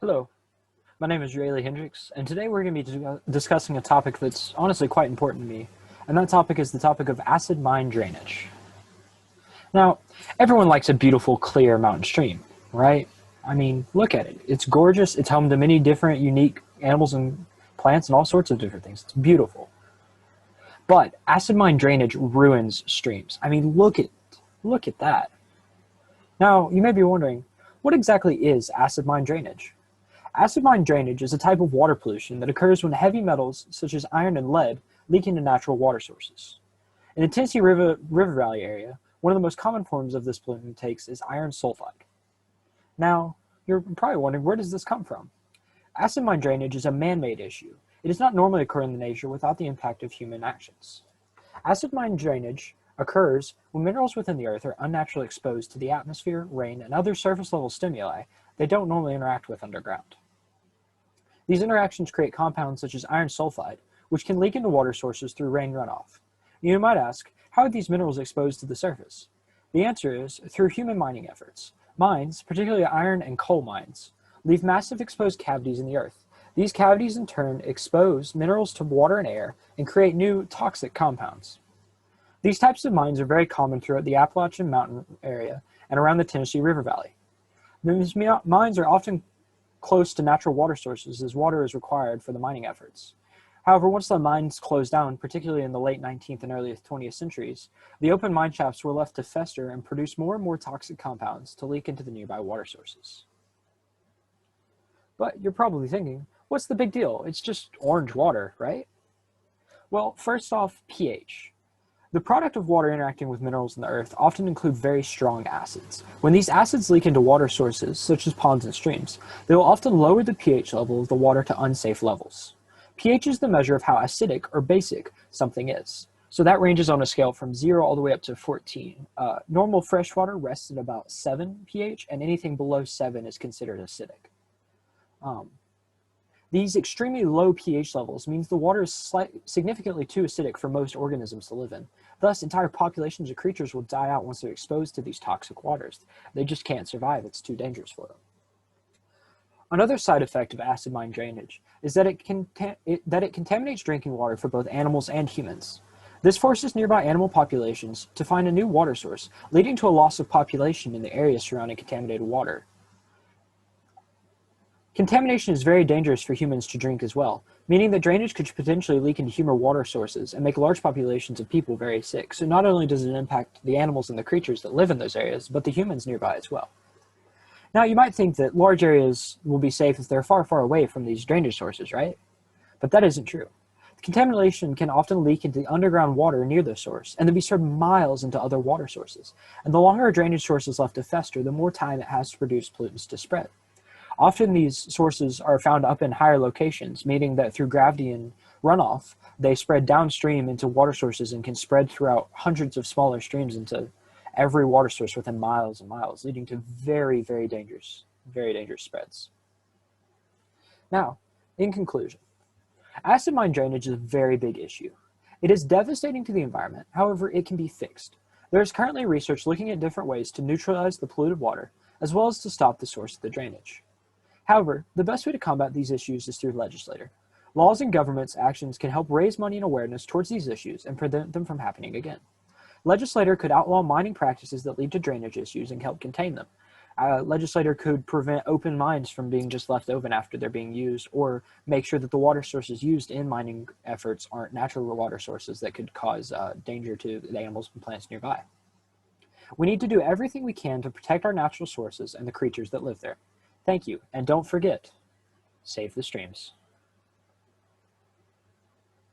Hello, my name is Rayleigh Hendricks, and today we're going to be discussing a topic that's honestly quite important to me, and that topic is the topic of acid mine drainage. Now, everyone likes a beautiful, clear mountain stream, right? I mean, look at it. It's gorgeous. It's home to many different, unique animals and plants and all sorts of different things. It's beautiful. But acid mine drainage ruins streams. I mean, look at that. Now, you may be wondering, what exactly is acid mine drainage? Acid mine drainage is a type of water pollution that occurs when heavy metals such as iron and lead leak into natural water sources. In the Tennessee River Valley area, one of the most common forms of this pollutant takes is iron sulfide. Now, you're probably wondering, where does this come from? Acid mine drainage is a man-made issue. It does not normally occur in the nature without the impact of human actions. Acid mine drainage occurs when minerals within the earth are unnaturally exposed to the atmosphere, rain, and other surface-level stimuli they don't normally interact with underground. These interactions create compounds such as iron sulfide, which can leak into water sources through rain runoff. You might ask, how are these minerals exposed to the surface? The answer is through human mining efforts. Mines, particularly iron and coal mines, leave massive exposed cavities in the earth. These cavities in turn expose minerals to water and air and create new toxic compounds. These types of mines are very common throughout the Appalachian Mountain area and around the Tennessee River Valley. These mines are often close to natural water sources as water is required for the mining efforts. However, once the mines closed down, particularly in the late 19th and early 20th centuries, the open mine shafts were left to fester and produce more and more toxic compounds to leak into the nearby water sources. But you're probably thinking, what's the big deal? It's just orange water, right? Well, first off, pH. The product of water interacting with minerals in the earth often include very strong acids. When these acids leak into water sources, such as ponds and streams, they will often lower the pH level of the water to unsafe levels. pH is the measure of how acidic or basic something is. So that ranges on a scale from 0 all the way up to 14. Normal freshwater rests at about 7 pH, and anything below 7 is considered acidic. These extremely low pH levels means the water is significantly too acidic for most organisms to live in. Thus, entire populations of creatures will die out once they're exposed to these toxic waters. They just can't survive. It's too dangerous for them. Another side effect of acid mine drainage is that it contaminates drinking water for both animals and humans. This forces nearby animal populations to find a new water source, leading to a loss of population in the area surrounding contaminated water. Contamination is very dangerous for humans to drink as well, meaning that drainage could potentially leak into human water sources and make large populations of people very sick. So not only does it impact the animals and the creatures that live in those areas, but the humans nearby as well. Now, you might think that large areas will be safe if they're far, far away from these drainage sources, right? But that isn't true. Contamination can often leak into the underground water near the source and then be spread miles into other water sources. And the longer a drainage source is left to fester, the more time it has to produce pollutants to spread. Often these sources are found up in higher locations, meaning that through gravity and runoff, they spread downstream into water sources and can spread throughout hundreds of smaller streams into every water source within miles and miles, leading to very, very dangerous spreads. Now, in conclusion, acid mine drainage is a very big issue. It is devastating to the environment, however, it can be fixed. There is currently research looking at different ways to neutralize the polluted water, as well as to stop the source of the drainage. However, the best way to combat these issues is through legislature. Laws and government's actions can help raise money and awareness towards these issues and prevent them from happening again. Legislator could outlaw mining practices that lead to drainage issues and help contain them. Legislator could prevent open mines from being just left open after they're being used, or make sure that the water sources used in mining efforts aren't natural water sources that could cause danger to the animals and plants nearby. We need to do everything we can to protect our natural sources and the creatures that live there. Thank you, and don't forget, save the streams.